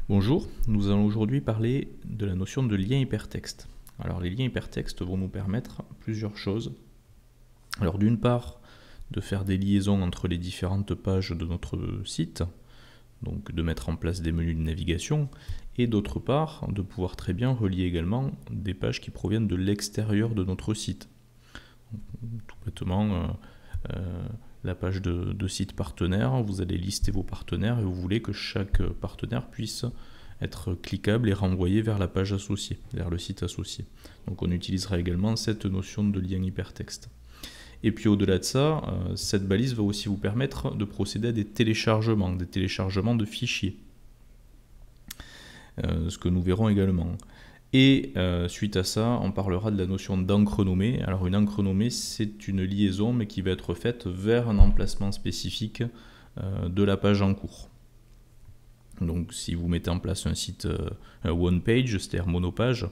Bonjour, nous allons aujourd'hui parler de la notion de lien hypertexte. Alors les liens hypertextes vont nous permettre plusieurs choses. Alors d'une part, de faire des liaisons entre les différentes pages de notre site, donc de mettre en place des menus de navigation, et d'autre part, de pouvoir très bien relier également des pages qui proviennent de l'extérieur de notre site. Tout bêtement, la page de site partenaire, vous allez lister vos partenaires et vous voulez que chaque partenaire puisse être cliquable et renvoyé vers la page associée, vers le site associé. Donc on utilisera également cette notion de lien hypertexte. Et puis au-delà de ça, cette balise va aussi vous permettre de procéder à des téléchargements de fichiers, ce que nous verrons également. Et suite à ça, on parlera de la notion d'encre nommée. Alors une encre nommée, c'est une liaison, mais qui va être faite vers un emplacement spécifique de la page en cours. Donc si vous mettez en place un site one page, c'est-à-dire monopage,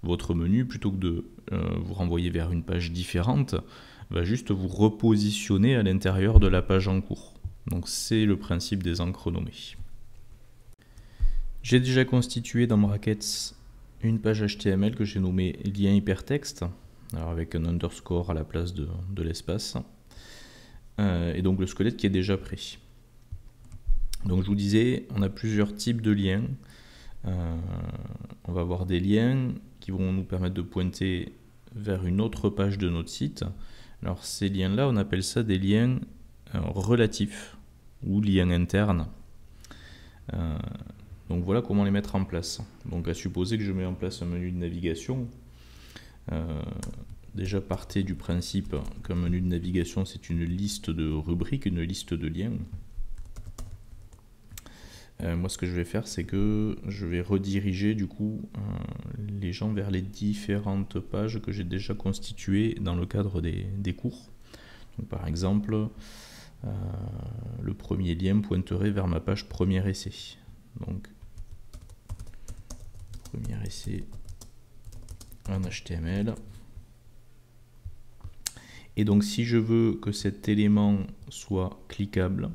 votre menu, plutôt que de vous renvoyer vers une page différente, va juste vous repositionner à l'intérieur de la page en cours. Donc c'est le principe des encres nommées. J'ai déjà constitué dans Brackets une page HTML que j'ai nommée lien hypertexte, alors avec un underscore à la place de l'espace, et donc le squelette qui est déjà prêt. Donc je vous disais, on a plusieurs types de liens. On va avoir des liens qui vont nous permettre de pointer vers une autre page de notre site. Alors ces liens-là, on appelle ça des liens relatifs ou liens internes. Donc voilà comment les mettre en place. Donc à supposer que je mets en place un menu de navigation, déjà partez du principe qu'un menu de navigation c'est une liste de rubriques, une liste de liens. Moi ce que je vais faire c'est que je vais rediriger du coup les gens vers les différentes pages que j'ai déjà constituées dans le cadre des cours. Donc, par exemple, le premier lien pointerait vers ma page premier essai. Donc premier essai en HTML. Et donc si je veux que cet élément soit cliquable,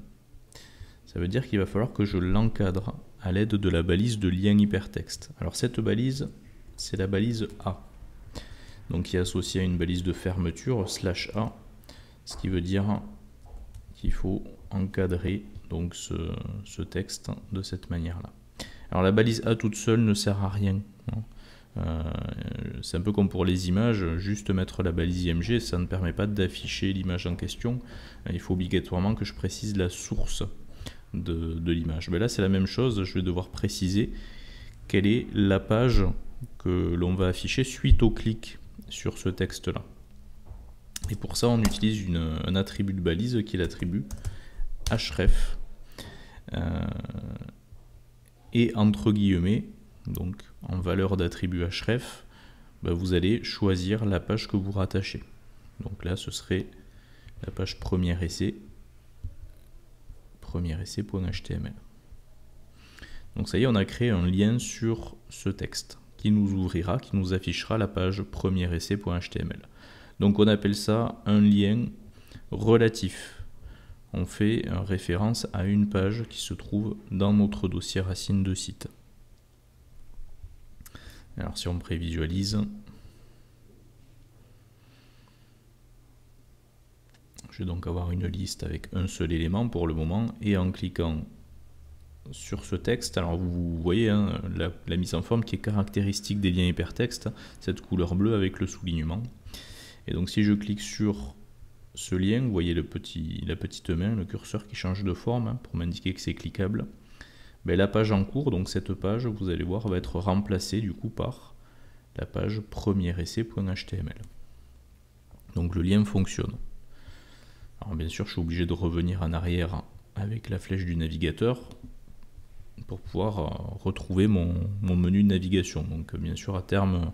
ça veut dire qu'il va falloir que je l'encadre à l'aide de la balise de lien hypertexte. Alors cette balise, c'est la balise A. Donc qui est associée à une balise de fermeture /A, ce qui veut dire qu'il faut encadrer donc ce texte de cette manière-là. Alors la balise A toute seule ne sert à rien. C'est un peu comme pour les images, juste mettre la balise IMG, ça ne permet pas d'afficher l'image en question. Il faut obligatoirement que je précise la source de l'image. Mais là c'est la même chose, je vais devoir préciser quelle est la page que l'on va afficher suite au clic sur ce texte-là. Et pour ça on utilise un attribut de balise qui est l'attribut href. Et entre guillemets, donc en valeur d'attribut href, vous allez choisir la page que vous rattachez. Donc là ce serait la page premier essai.html. Donc ça y est, on a créé un lien sur ce texte qui nous ouvrira, qui nous affichera la page premier essai.html. Donc on appelle ça un lien relatif. On fait référence à une page qui se trouve dans notre dossier racine de site. Alors si on prévisualise, je vais donc avoir une liste avec un seul élément pour le moment, et en cliquant sur ce texte, alors vous voyez la mise en forme qui est caractéristique des liens hypertextes, cette couleur bleue avec le soulignement. Et donc si je clique sur ce lien, vous voyez la petite main, le curseur qui change de forme pour m'indiquer que c'est cliquable. La page en cours, donc cette page, vous allez voir, va être remplacée du coup par la page premier essai.html. Donc le lien fonctionne. Alors bien sûr, je suis obligé de revenir en arrière avec la flèche du navigateur pour pouvoir retrouver mon menu de navigation. Donc bien sûr, à terme,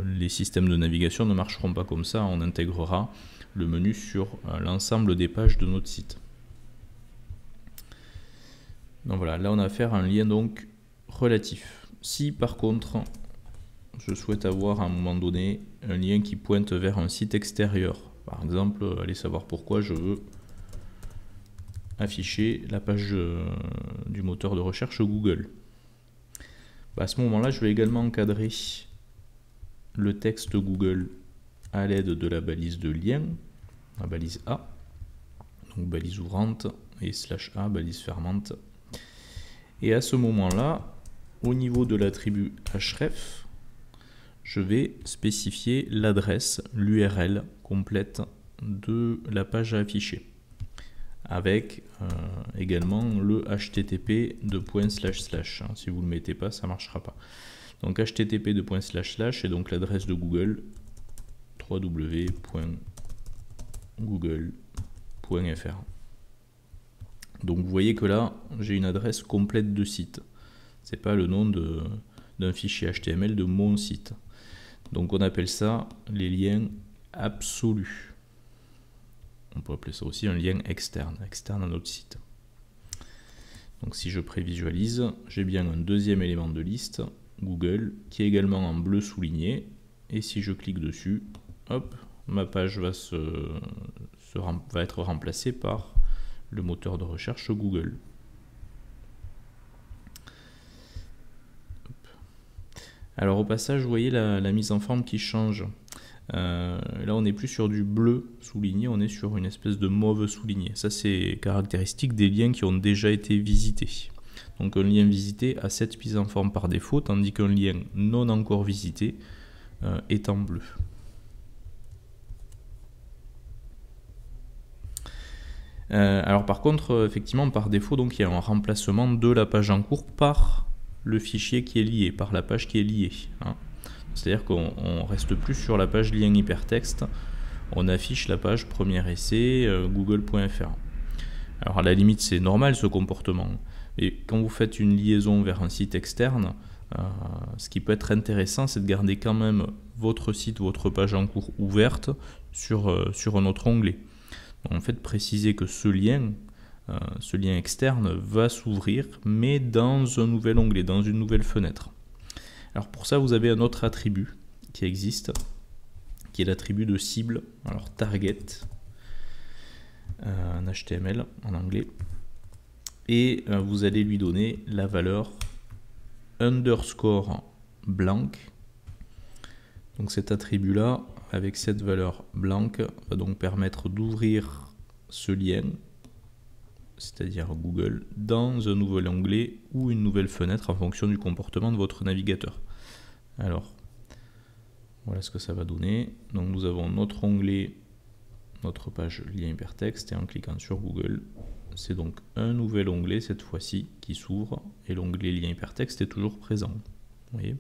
les systèmes de navigation ne marcheront pas comme ça, on intégrera le menu sur l'ensemble des pages de notre site. Donc voilà, là on a affaire à un lien donc relatif. Si par contre je souhaite avoir à un moment donné un lien qui pointe vers un site extérieur, par exemple, allez savoir pourquoi je veux afficher la page du moteur de recherche Google. À ce moment-là, je vais également encadrer le texte Google à l'aide de la balise de lien, la balise A, donc balise ouvrante, et /A, balise fermante. Et à ce moment-là, au niveau de l'attribut href, je vais spécifier l'adresse, l'URL complète de la page à afficher, avec également le http : Si vous ne le mettez pas, ça ne marchera pas. Donc http : et donc l'adresse de Google, www.google.fr. Donc vous voyez que là, j'ai une adresse complète de site. Ce n'est pas le nom d'un fichier HTML de mon site. Donc on appelle ça les liens absolus. On peut appeler ça aussi un lien externe à notre site. Donc si je prévisualise, j'ai bien un deuxième élément de liste, Google, qui est également en bleu souligné. Et si je clique dessus, hop, ma page va être remplacée par le moteur de recherche Google. Alors au passage, vous voyez la mise en forme qui change. Là, on n'est plus sur du bleu souligné, on est sur une espèce de mauve souligné. Ça, c'est caractéristique des liens qui ont déjà été visités. Donc un lien visité a cette mise en forme par défaut, tandis qu'un lien non encore visité est en bleu. Alors par contre, effectivement, par défaut, donc, il y a un remplacement de la page en cours par le fichier qui est lié, par la page qui est liée. Hein. C'est-à-dire qu'on ne reste plus sur la page lien hypertexte, on affiche la page premier essai google.fr. Alors à la limite, c'est normal ce comportement. Et quand vous faites une liaison vers un site externe, ce qui peut être intéressant, c'est de garder quand même votre site, votre page en cours ouverte sur un autre onglet. Donc, en fait, préciser que ce lien externe va s'ouvrir, mais dans un nouvel onglet, dans une nouvelle fenêtre. Alors pour ça, vous avez un autre attribut qui existe, qui est l'attribut de cible, alors target, en HTML, en anglais, et vous allez lui donner la valeur underscore blank. Donc cet attribut-là, avec cette valeur blank, va donc permettre d'ouvrir ce lien, c'est-à-dire Google, dans un nouvel onglet ou une nouvelle fenêtre en fonction du comportement de votre navigateur. Alors, voilà ce que ça va donner. Donc nous avons notre onglet, notre page lien hypertexte, et en cliquant sur Google, c'est donc un nouvel onglet cette fois-ci qui s'ouvre, et l'onglet lien hypertexte est toujours présent. Vous voyez ?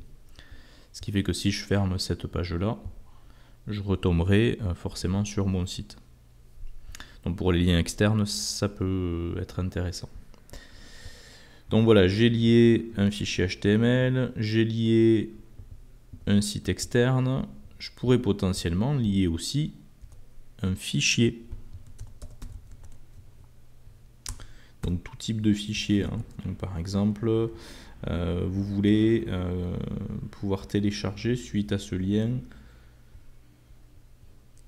Ce qui fait que si je ferme cette page-là, je retomberai forcément sur mon site. Donc pour les liens externes, ça peut être intéressant. Donc voilà, j'ai lié un fichier HTML, j'ai lié un site externe, je pourrais potentiellement lier aussi un fichier. Donc tout type de fichier. Hein. Donc, par exemple, vous voulez pouvoir télécharger suite à ce lien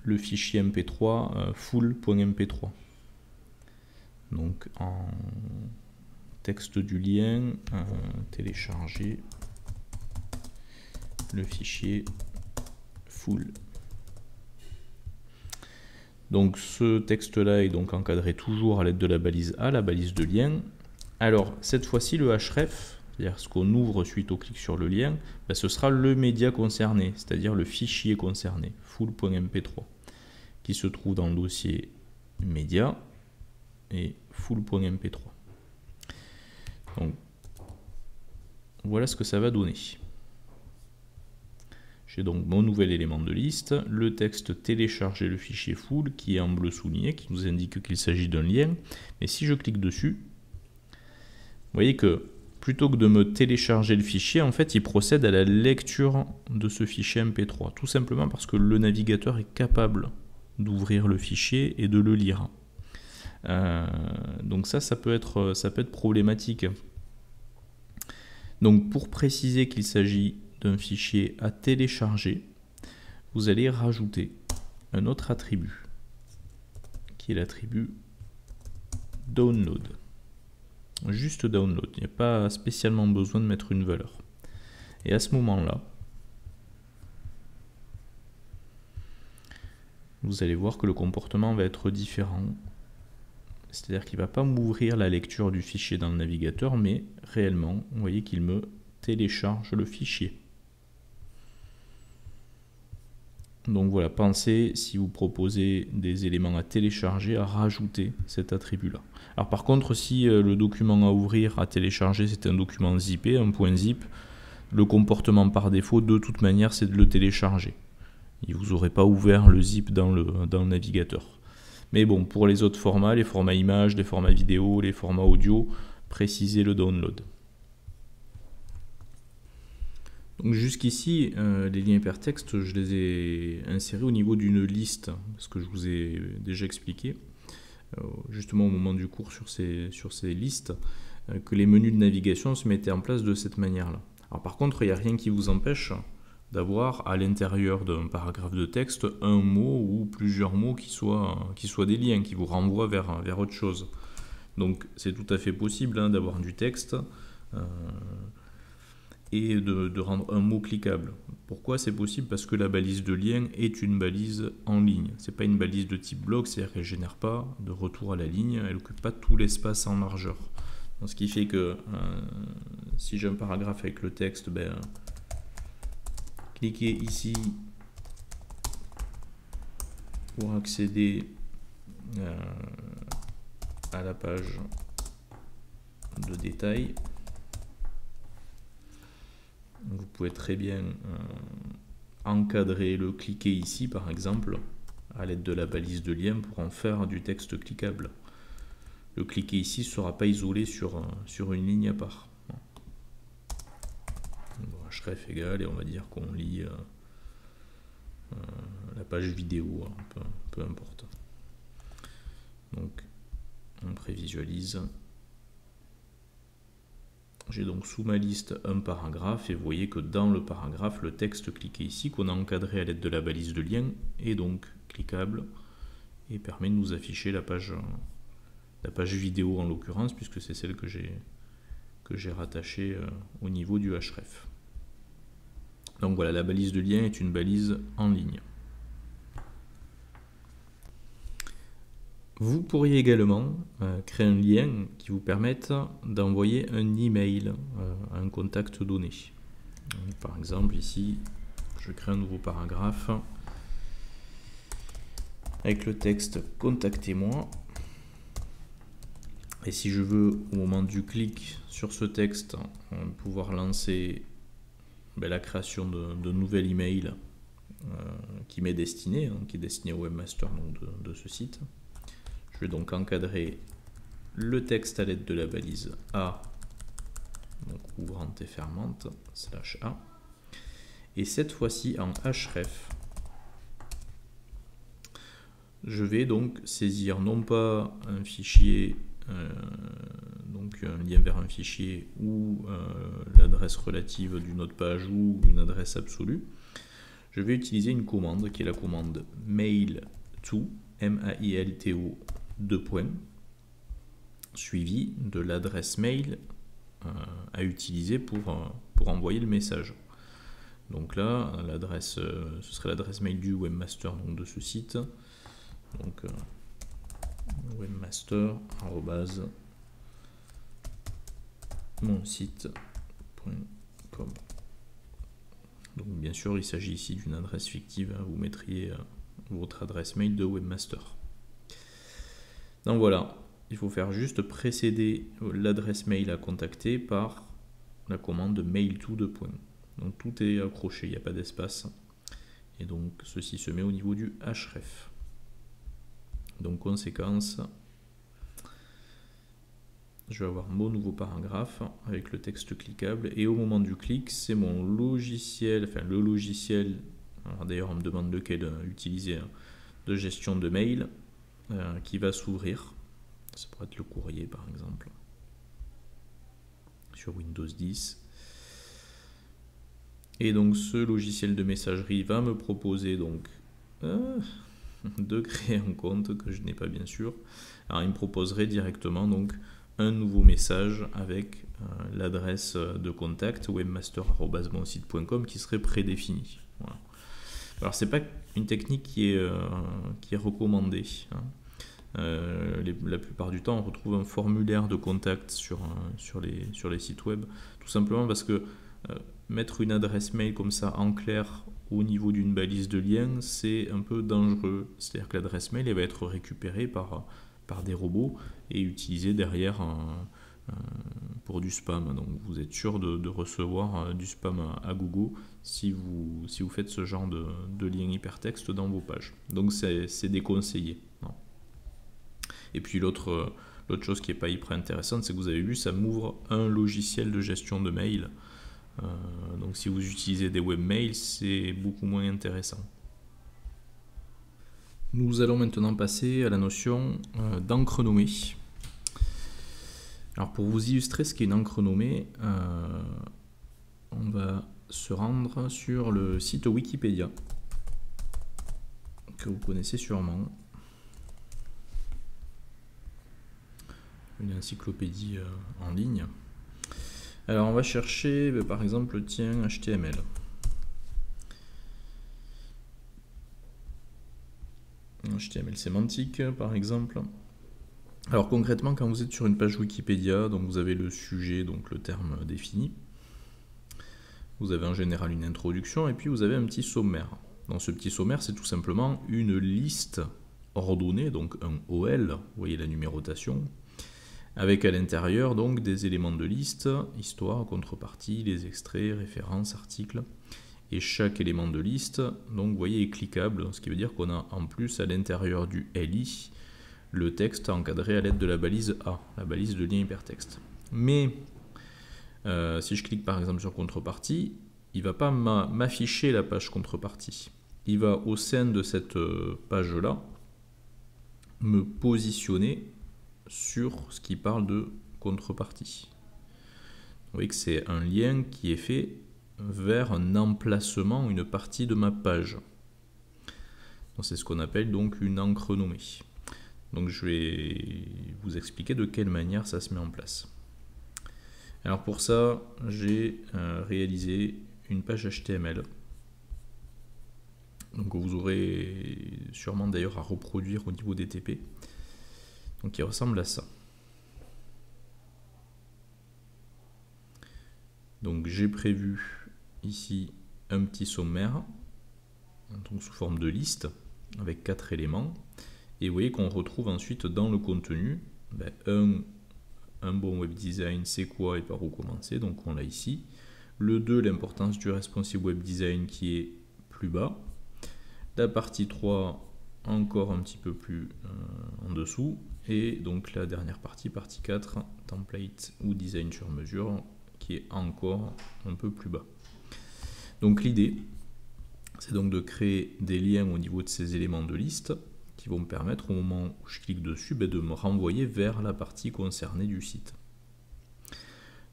le fichier mp3 full.mp3. Donc en texte du lien, télécharger le fichier full. Donc ce texte-là est donc encadré toujours à l'aide de la balise A, la balise de lien. Alors cette fois-ci, le href, c'est-à-dire ce qu'on ouvre suite au clic sur le lien, ben, ce sera le média concerné, c'est-à-dire le fichier concerné, full.mp3, qui se trouve dans le dossier média et full.mp3. Donc voilà ce que ça va donner. J'ai donc mon nouvel élément de liste, le texte télécharger le fichier full qui est en bleu souligné, qui nous indique qu'il s'agit d'un lien. Mais si je clique dessus, vous voyez que plutôt que de me télécharger le fichier, en fait, il procède à la lecture de ce fichier MP3. Tout simplement parce que le navigateur est capable d'ouvrir le fichier et de le lire. Donc ça peut être problématique. Donc pour préciser qu'il s'agit d'un fichier à télécharger, vous allez rajouter un autre attribut, qui est l'attribut download. Juste download, il n'y a pas spécialement besoin de mettre une valeur. Et à ce moment-là, vous allez voir que le comportement va être différent. C'est-à-dire qu'il ne va pas m'ouvrir la lecture du fichier dans le navigateur, mais réellement, vous voyez qu'il me télécharge le fichier. Donc voilà, pensez, si vous proposez des éléments à télécharger, à rajouter cet attribut-là. Alors par contre, si le document à ouvrir, à télécharger, c'est un document zippé, un point zip, le comportement par défaut, de toute manière, c'est de le télécharger. Et vous n'aurez pas ouvert le zip dans le navigateur. Mais bon, pour les autres formats, les formats images, les formats vidéo, les formats audio, précisez le download. Donc jusqu'ici, les liens hypertextes, je les ai insérés au niveau d'une liste, ce que je vous ai déjà expliqué, justement au moment du cours sur ces listes, que les menus de navigation se mettaient en place de cette manière-là. Alors par contre, il n'y a rien qui vous empêche d'avoir à l'intérieur d'un paragraphe de texte un mot ou plusieurs mots qui soient des liens, qui vous renvoient vers autre chose. Donc c'est tout à fait possible d'avoir du texte et de rendre un mot cliquable. Pourquoi c'est possible? Parce que la balise de lien est une balise en ligne. Ce n'est pas une balise de type bloc, c'est-à-dire qu'elle ne génère pas de retour à la ligne, elle n'occupe pas tout l'espace en largeur. Donc, ce qui fait que si j'ai un paragraphe avec le texte, cliquez ici pour accéder à la page de détail. Vous pouvez très bien encadrer le cliquer ici par exemple à l'aide de la balise de lien pour en faire du texte cliquable. Le cliquer ici ne sera pas isolé sur une ligne à part. Bon, href égal et on va dire qu'on lit la page vidéo, peu importe. Donc on prévisualise. J'ai donc sous ma liste un paragraphe et vous voyez que dans le paragraphe, le texte cliqué ici, qu'on a encadré à l'aide de la balise de lien, est donc cliquable et permet de nous afficher la page vidéo en l'occurrence, puisque c'est celle que j'ai rattachée au niveau du href. Donc voilà, la balise de lien est une balise en ligne. Vous pourriez également créer un lien qui vous permette d'envoyer un email à un contact donné. Donc, par exemple, ici, je crée un nouveau paragraphe avec le texte « Contactez-moi ». Et si je veux, au moment du clic sur ce texte, pouvoir lancer la création de nouvel email qui m'est destiné, qui est destiné au webmaster donc de ce site. Je vais donc encadrer le texte à l'aide de la balise A, donc ouvrante et fermante, /A. Et cette fois-ci en href, je vais donc saisir non pas un fichier, donc un lien vers un fichier ou l'adresse relative d'une autre page ou une adresse absolue. Je vais utiliser une commande qui est la commande mail_to, M-A-I-L-T-O, 2 points, suivi de l'adresse mail à utiliser pour envoyer le message. Donc là, l'adresse, ce serait l'adresse mail du webmaster donc de ce site. Donc webmaster@monsite.com. Donc bien sûr, il s'agit ici d'une adresse fictive. Vous mettriez votre adresse mail de webmaster. Donc voilà, il faut faire juste précéder l'adresse mail à contacter par la commande mail_to 2 points. Donc tout est accroché, il n'y a pas d'espace. Et donc ceci se met au niveau du href. Donc conséquence, je vais avoir mon nouveau paragraphe avec le texte cliquable. Et au moment du clic, c'est mon logiciel, enfin le logiciel, d'ailleurs on me demande lequel utiliser, de gestion de mail, qui va s'ouvrir. Ça pourrait être le courrier par exemple sur Windows 10. Et donc ce logiciel de messagerie va me proposer donc de créer un compte que je n'ai pas bien sûr. Alors il me proposerait directement donc un nouveau message avec l'adresse de contact webmaster@monsite.com qui serait prédéfinie. Voilà. Alors c'est pas une technique qui est recommandée. La plupart du temps on retrouve un formulaire de contact sur les sites web, tout simplement parce que mettre une adresse mail comme ça en clair au niveau d'une balise de lien, c'est un peu dangereux. C'est-à-dire que l'adresse mail elle va être récupérée par des robots et utilisée derrière pour du spam. Donc vous êtes sûr de recevoir du spam à Google si vous faites ce genre de lien hypertexte dans vos pages. Donc c'est déconseillé. Non. Et puis l'autre chose qui n'est pas hyper intéressante, c'est que vous avez vu, ça m'ouvre un logiciel de gestion de mail. Donc si vous utilisez des webmails, c'est beaucoup moins intéressant. Nous allons maintenant passer à la notion d'encre nommée. Alors pour vous illustrer ce qu'est une encre nommée, on va se rendre sur le site Wikipédia, que vous connaissez sûrement. Une encyclopédie en ligne. Alors on va chercher par exemple tiens HTML. HTML sémantique par exemple. Alors concrètement quand vous êtes sur une page Wikipédia, donc vous avez le sujet, donc le terme défini. Vous avez en général une introduction et puis vous avez un petit sommaire. Dans ce petit sommaire, c'est tout simplement une liste ordonnée, donc un OL, vous voyez la numérotation, avec à l'intérieur donc des éléments de liste, histoire, contrepartie, les extraits, références, articles. Et chaque élément de liste, donc vous voyez, est cliquable, ce qui veut dire qu'on a en plus à l'intérieur du LI le texte encadré à l'aide de la balise A, la balise de lien hypertexte. Mais si je clique par exemple sur contrepartie, il ne va pas m'afficher la page contrepartie. Il va au sein de cette page-là me positionner sur ce qui parle de contrepartie. Vous voyez que c'est un lien qui est fait vers un emplacement, une partie de ma page. C'est ce qu'on appelle donc une encre nommée. Donc je vais vous expliquer de quelle manière ça se met en place. Alors pour ça, j'ai réalisé une page HTML. Donc vous aurez sûrement d'ailleurs à reproduire au niveau des TP. Donc il ressemble à ça. Donc j'ai prévu ici un petit sommaire, donc sous forme de liste, avec 4 éléments. Et vous voyez qu'on retrouve ensuite dans le contenu un bon web design, c'est quoi et par où commencer, donc on l'a ici. Le 2, l'importance du responsive web design qui est plus bas. La partie 3, encore un petit peu plus en dessous. Et donc la dernière partie, partie 4, template ou design sur mesure, qui est encore un peu plus bas. Donc l'idée, c'est donc de créer des liens au niveau de ces éléments de liste qui vont me permettre au moment où je clique dessus de me renvoyer vers la partie concernée du site.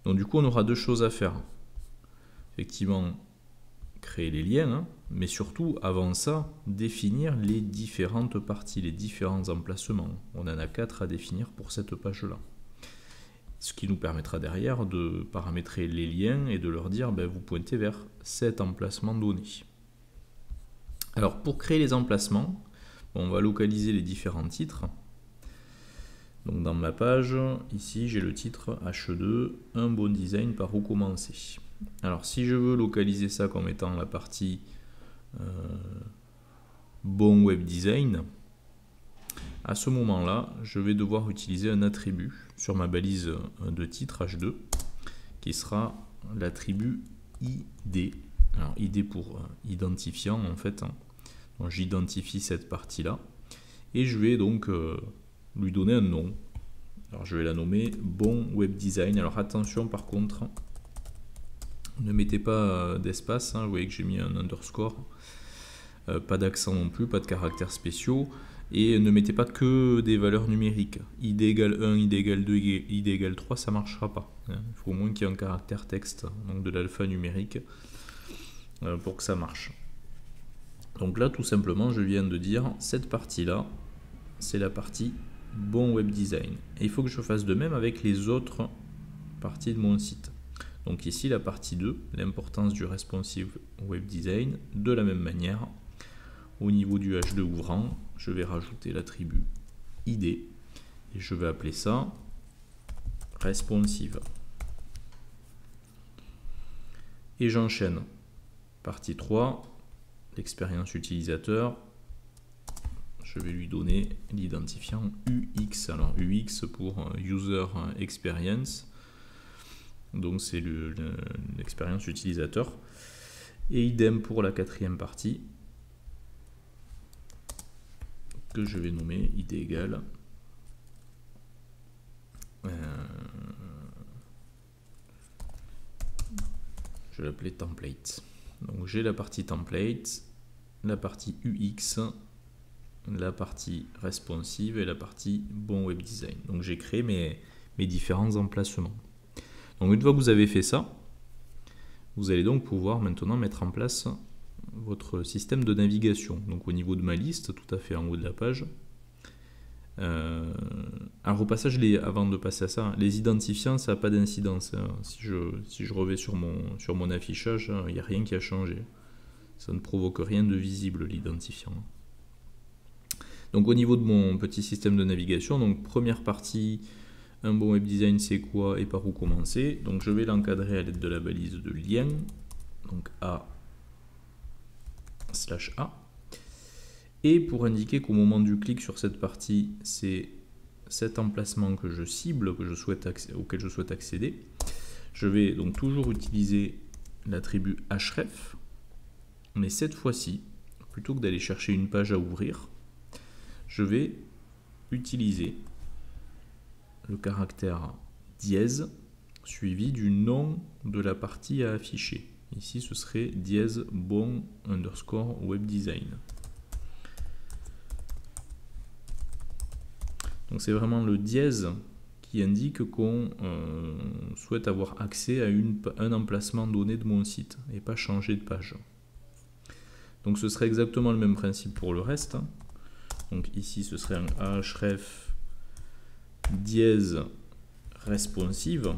Donc du coup on aura deux choses à faire. Effectivement créer les liens, mais surtout avant ça définir les différentes parties, les différents emplacements. On en a 4 à définir pour cette page là. Ce qui nous permettra derrière de paramétrer les liens et de leur dire vous pointez vers cet emplacement donné. Alors pour créer les emplacements, on va localiser les différents titres. Donc dans ma page, ici j'ai le titre H2, un bon design par où commencer. Alors si je veux localiser ça comme étant la partie bon web design, à ce moment-là, je vais devoir utiliser un attribut sur ma balise de titre H2 qui sera l'attribut ID. Alors ID pour identifiant en fait. Donc j'identifie cette partie-là et je vais donc lui donner un nom. Alors je vais la nommer bon web design. Alors attention par contre, ne mettez pas d'espace, vous voyez que j'ai mis un underscore, pas d'accent non plus, pas de caractères spéciaux, et ne mettez pas que des valeurs numériques. ID égale 1, ID égale 2, ID égale 3, ça ne marchera pas. Il faut au moins qu'il y ait un caractère texte, donc de l'alpha numérique, pour que ça marche. Donc là, tout simplement, je viens de dire, cette partie-là, c'est la partie bon web design. Et il faut que je fasse de même avec les autres partie de mon site. Donc ici la partie 2, l'importance du responsive web design. De la même manière, au niveau du H2 ouvrant, je vais rajouter l'attribut ID et je vais appeler ça responsive. Et j'enchaîne. Partie 3, l'expérience utilisateur. Je vais lui donner l'identifiant UX. Alors UX pour User Experience. Donc c'est l'expérience utilisateur. Et idem pour la quatrième partie, que je vais nommer ID égale je vais l'appeler template. Donc j'ai la partie template, la partie UX, la partie responsive et la partie bon web design. Donc j'ai créé mes différents emplacements. Donc une fois que vous avez fait ça, vous allez donc pouvoir maintenant mettre en place votre système de navigation. Donc au niveau de ma liste, tout à fait en haut de la page. Alors au passage, avant de passer à ça, les identifiants, ça n'a pas d'incidence. Si je reviens sur mon affichage, il n'y a rien qui a changé. Ça ne provoque rien de visible, l'identifiant. Donc au niveau de mon petit système de navigation, donc première partie, un bon web design c'est quoi et par où commencer. Donc je vais l'encadrer à l'aide de la balise de lien, donc A/A. Et pour indiquer qu'au moment du clic sur cette partie, c'est cet emplacement que je cible, auquel je souhaite accéder, je vais donc toujours utiliser l'attribut href, mais cette fois-ci, plutôt que d'aller chercher une page à ouvrir, je vais utiliser le caractère dièse suivi du nom de la partie à afficher. Ici, ce serait dièse bon _ web design. Donc c'est vraiment le dièse qui indique qu'on souhaite avoir accès à un emplacement donné de mon site et pas changer de page. Donc ce serait exactement le même principe pour le reste. Donc ici ce serait un href dièse responsive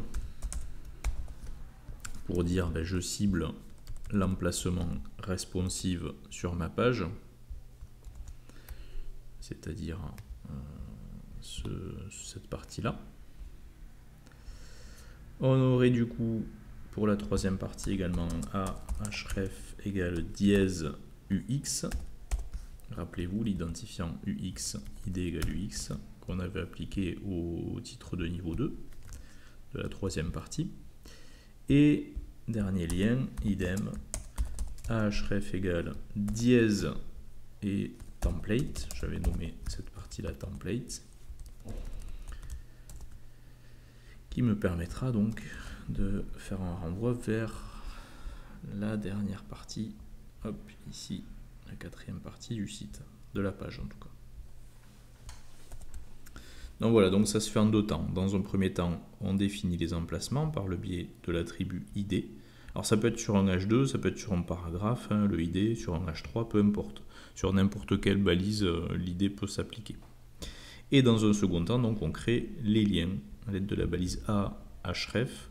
pour dire je cible l'emplacement responsive sur ma page, c'est-à-dire cette partie-là. On aurait du coup pour la troisième partie également un href égale dièse UX. Rappelez-vous l'identifiant UX, ID égale UX, qu'on avait appliqué au titre de niveau 2 de la troisième partie. Et dernier lien, idem, href égale dièse et template. J'avais nommé cette partie-là template, qui me permettra donc de faire un renvoi vers la dernière partie, hop, ici, la quatrième partie du site, de la page en tout cas. Donc voilà, donc ça se fait en deux temps. Dans un premier temps, on définit les emplacements par le biais de l'attribut ID. Alors ça peut être sur un H2, ça peut être sur un paragraphe, le ID, sur un H3, peu importe. Sur n'importe quelle balise, l'ID peut s'appliquer. Et dans un second temps, donc on crée les liens à l'aide de la balise A href.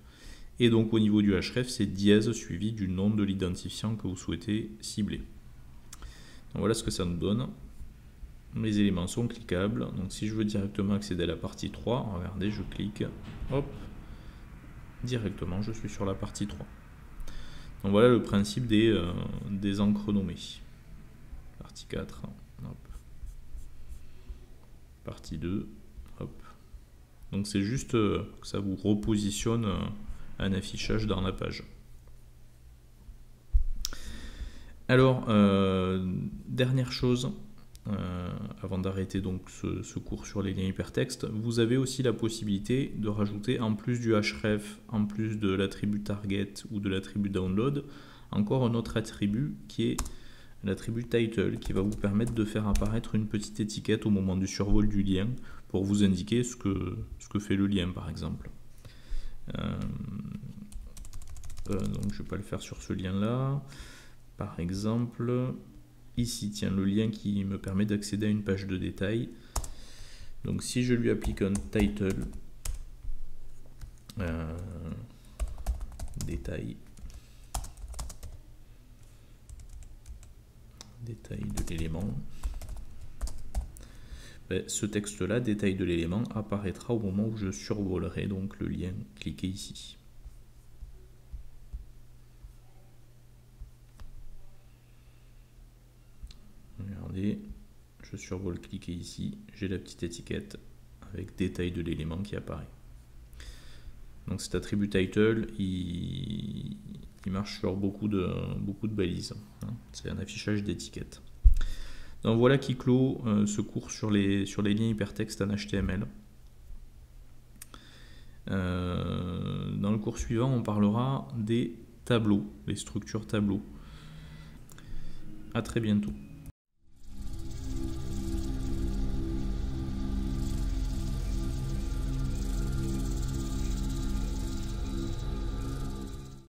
Et donc au niveau du href, c'est dièse suivi du nom de l'identifiant que vous souhaitez cibler. Donc voilà ce que ça nous donne. Les éléments sont cliquables. Donc si je veux directement accéder à la partie 3, regardez, je clique, hop, directement je suis sur la partie 3. Donc voilà le principe des encres nommées. Partie 4, hop. Partie 2, hop. Donc c'est juste que ça vous repositionne un affichage dans la page. Alors, dernière chose, avant d'arrêter donc ce cours sur les liens hypertextes, vous avez aussi la possibilité de rajouter, en plus du href, en plus de l'attribut target ou de l'attribut download, encore un autre attribut qui est l'attribut title, qui va vous permettre de faire apparaître une petite étiquette au moment du survol du lien pour vous indiquer ce que fait le lien par exemple. Donc je ne vais pas le faire sur ce lien là. Par exemple, ici, tiens, le lien qui me permet d'accéder à une page de détail. Donc si je lui applique un title, détail de l'élément. Ce texte-là, détail de l'élément, apparaîtra au moment où je survolerai donc le lien cliqué ici. Regardez, je survole cliquer ici, j'ai la petite étiquette avec détail de l'élément qui apparaît. Donc cet attribut title, il marche sur beaucoup de balises. C'est un affichage d'étiquettes. Donc voilà qui clôt ce cours sur les liens hypertextes en HTML. Dans le cours suivant, on parlera des tableaux, les structures tableaux. À très bientôt.